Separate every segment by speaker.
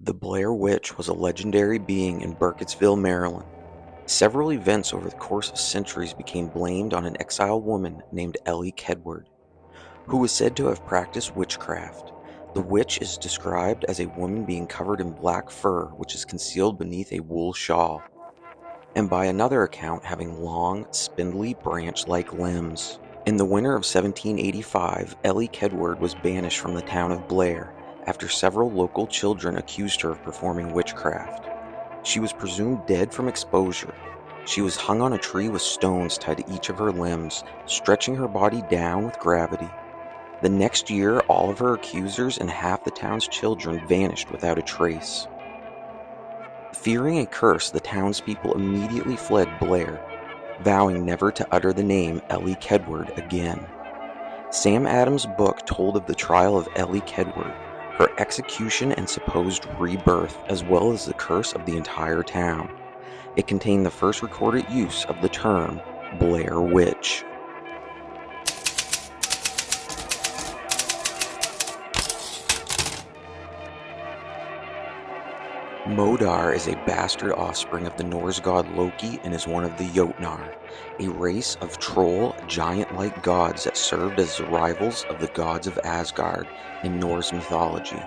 Speaker 1: The Blair Witch was a legendary being in Burkittsville, Maryland. Several events over the course of centuries became blamed on an exiled woman named Ellie Kedward, who was said to have practiced witchcraft. The witch is described as a woman being covered in black fur, which is concealed beneath a wool shawl, and by another account having long, spindly, branch-like limbs. In the winter of 1785, Ellie Kedward was banished from the town of Blair after several local children accused her of performing witchcraft. She was presumed dead from exposure. She was hung on a tree with stones tied to each of her limbs, stretching her body down with gravity. The next year, all of her accusers and half the town's children vanished without a trace. Fearing a curse, the townspeople immediately fled Blair, vowing never to utter the name Ellie Kedward again. Sam Adams' book told of the trial of Ellie Kedward, her execution and supposed rebirth, as well as the curse of the entire town. It contained the first recorded use of the term Blair Witch. Modar is a bastard offspring of the Norse god Loki and is one of the Jotnar, a race of troll, giant-like gods that served as the rivals of the gods of Asgard in Norse mythology.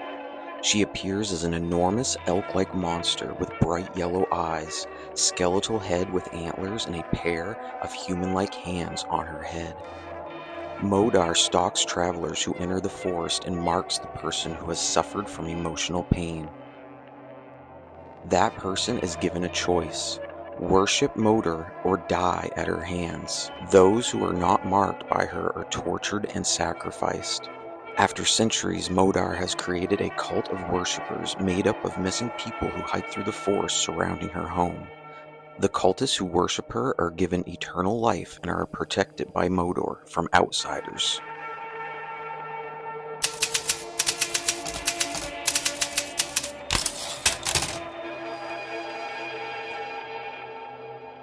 Speaker 1: She appears as an enormous elk-like monster with bright yellow eyes, skeletal head with antlers, and a pair of human-like hands on her head. Modar stalks travelers who enter the forest and marks the person who has suffered from emotional pain. That person is given a choice: worship Modar or die at her hands. Those who are not marked by her are tortured and sacrificed. After centuries, Modar has created a cult of worshippers made up of missing people who hike through the forest surrounding her home. The cultists who worship her are given eternal life and are protected by Modar from outsiders.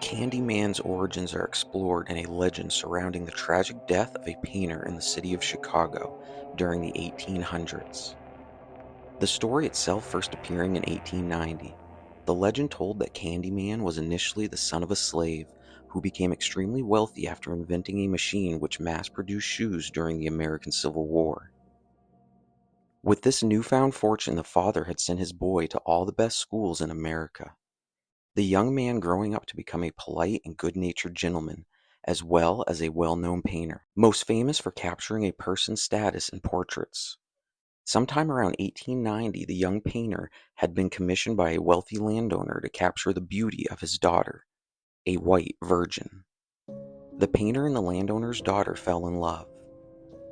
Speaker 1: Candyman's origins are explored in a legend surrounding the tragic death of a painter in the city of Chicago during the 1800s. The story itself first appearing in 1890. The legend told that Candyman was initially the son of a slave who became extremely wealthy after inventing a machine which mass-produced shoes during the American Civil War. With this newfound fortune, the father had sent his boy to all the best schools in America. The young man growing up to become a polite and good-natured gentleman, as well as a well-known painter, most famous for capturing a person's status in portraits. Sometime around 1890, the young painter had been commissioned by a wealthy landowner to capture the beauty of his daughter, a white virgin. The painter and the landowner's daughter fell in love.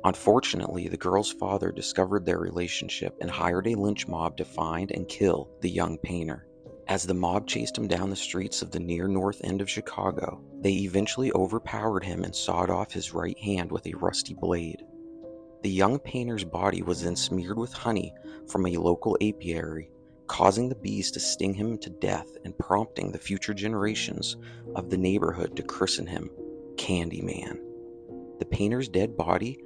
Speaker 1: Unfortunately, the girl's father discovered their relationship and hired a lynch mob to find and kill the young painter. As the mob chased him down the streets of the near north end of Chicago, they eventually overpowered him and sawed off his right hand with a rusty blade. The young painter's body was then smeared with honey from a local apiary, causing the bees to sting him to death and prompting the future generations of the neighborhood to christen him Candyman. The painter's dead body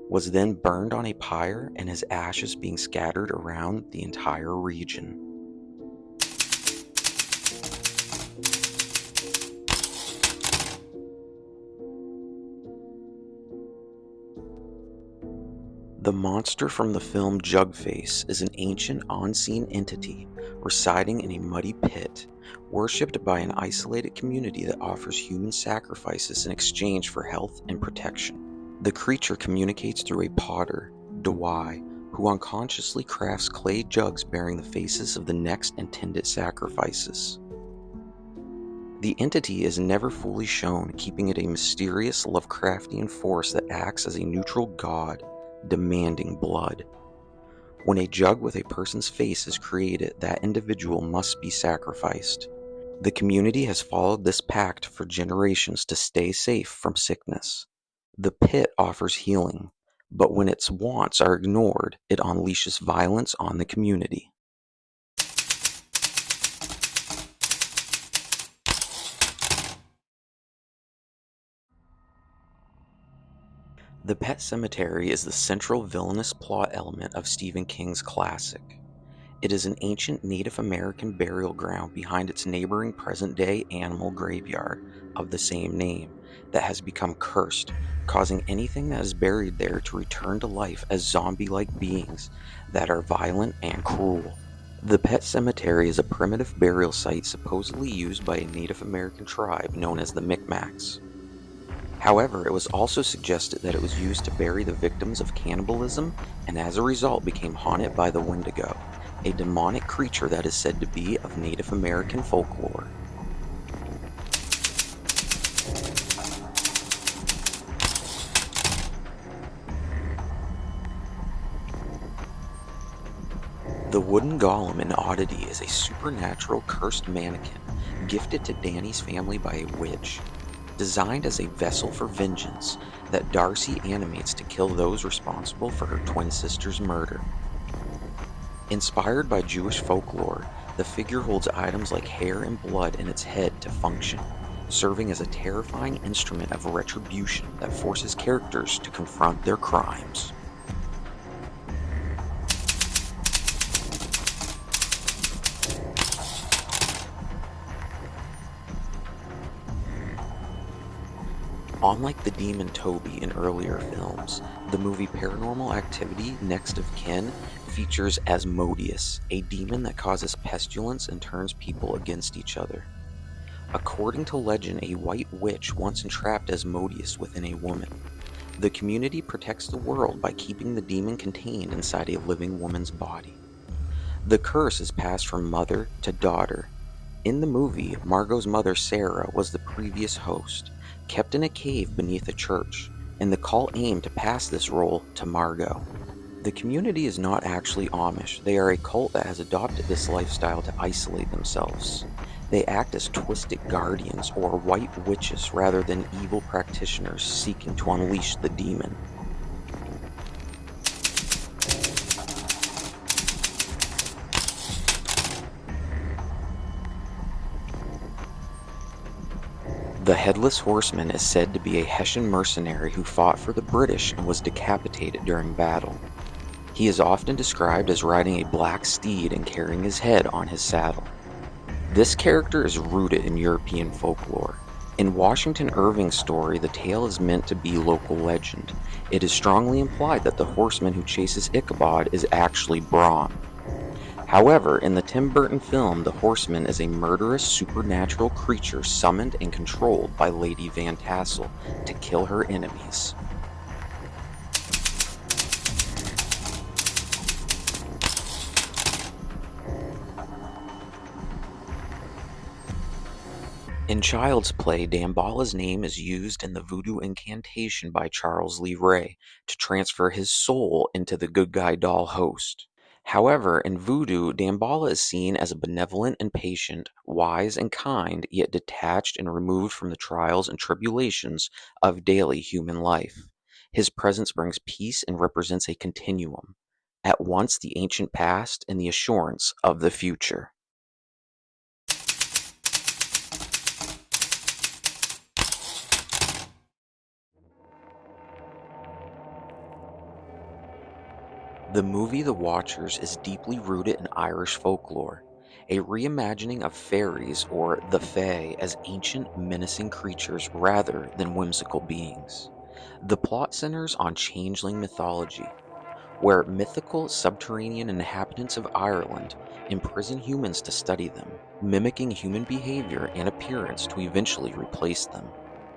Speaker 1: was then burned on a pyre and his ashes being scattered around the entire region. The monster from the film Jugface is an ancient, unseen entity residing in a muddy pit, worshipped by an isolated community that offers human sacrifices in exchange for health and protection. The creature communicates through a potter, Dawai, who unconsciously crafts clay jugs bearing the faces of the next intended sacrifices. The entity is never fully shown, keeping it a mysterious Lovecraftian force that acts as a neutral god, demanding blood. When a jug with a person's face is created, that individual must be sacrificed. The community has followed this pact for generations to stay safe from sickness. The pit offers healing, but when its wants are ignored, it unleashes violence on the community. The Pet Sematary is the central villainous plot element of Stephen King's classic. It is an ancient Native American burial ground behind its neighboring present-day animal graveyard of the same name that has become cursed, causing anything that is buried there to return to life as zombie-like beings that are violent and cruel. The Pet Cemetery is a primitive burial site supposedly used by a Native American tribe known as the Micmacs. However, it was also suggested that it was used to bury the victims of cannibalism and as a result became haunted by the Wendigo, a demonic creature that is said to be of Native American folklore. The wooden golem in Oddity is a supernatural cursed mannequin gifted to Danny's family by a witch. Designed as a vessel for vengeance that Darcy animates to kill those responsible for her twin sister's murder. Inspired by Jewish folklore, the figure holds items like hair and blood in its head to function, serving as a terrifying instrument of retribution that forces characters to confront their crimes. Unlike the demon Toby in earlier films, the movie Paranormal Activity: Next of Kin features Asmodeus, a demon that causes pestilence and turns people against each other. According to legend, a white witch once entrapped Asmodeus within a woman. The community protects the world by keeping the demon contained inside a living woman's body. The curse is passed from mother to daughter. In the movie, Margot's mother Sarah was the previous host, kept in a cave beneath a church, and the cult aimed to pass this role to Margot. The community is not actually Amish. They are a cult that has adopted this lifestyle to isolate themselves. They act as twisted guardians or white witches rather than evil practitioners seeking to unleash the demon. The Headless Horseman is said to be a Hessian mercenary who fought for the British and was decapitated during battle. He is often described as riding a black steed and carrying his head on his saddle. This character is rooted in European folklore. In Washington Irving's story, the tale is meant to be local legend. It is strongly implied that the horseman who chases Ichabod is actually Brom. However, in the Tim Burton film, the horseman is a murderous supernatural creature summoned and controlled by Lady Van Tassel to kill her enemies. In Child's Play, Damballa's name is used in the voodoo incantation by Charles Lee Ray to transfer his soul into the good guy doll host. However, in voodoo, Damballa is seen as a benevolent and patient, wise and kind, yet detached and removed from the trials and tribulations of daily human life. His presence brings peace and represents a continuum, at once the ancient past and the assurance of the future. The movie The Watchers is deeply rooted in Irish folklore, a reimagining of fairies or the Fae as ancient, menacing creatures rather than whimsical beings. The plot centers on changeling mythology, where mythical subterranean inhabitants of Ireland imprison humans to study them, mimicking human behavior and appearance to eventually replace them.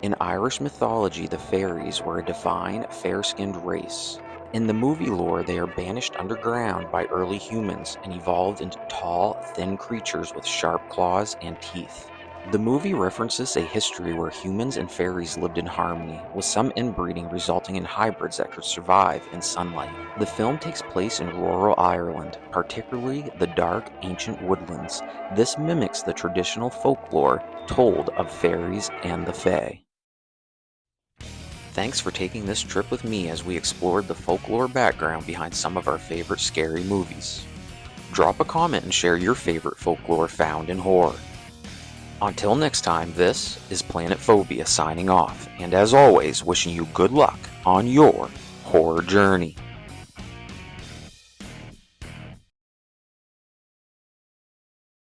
Speaker 1: In Irish mythology, the fairies were a divine, fair-skinned race. In the movie lore, they are banished underground by early humans and evolved into tall, thin creatures with sharp claws and teeth. The movie references a history where humans and fairies lived in harmony, with some inbreeding resulting in hybrids that could survive in sunlight. The film takes place in rural Ireland, particularly the dark, ancient woodlands. This mimics the traditional folklore told of fairies and the Fae. Thanks for taking this trip with me as we explored the folklore background behind some of our favorite scary movies. Drop a comment and share your favorite folklore found in horror. Until next time, this is Planet Phobia signing off, and as always, wishing you good luck on your horror journey.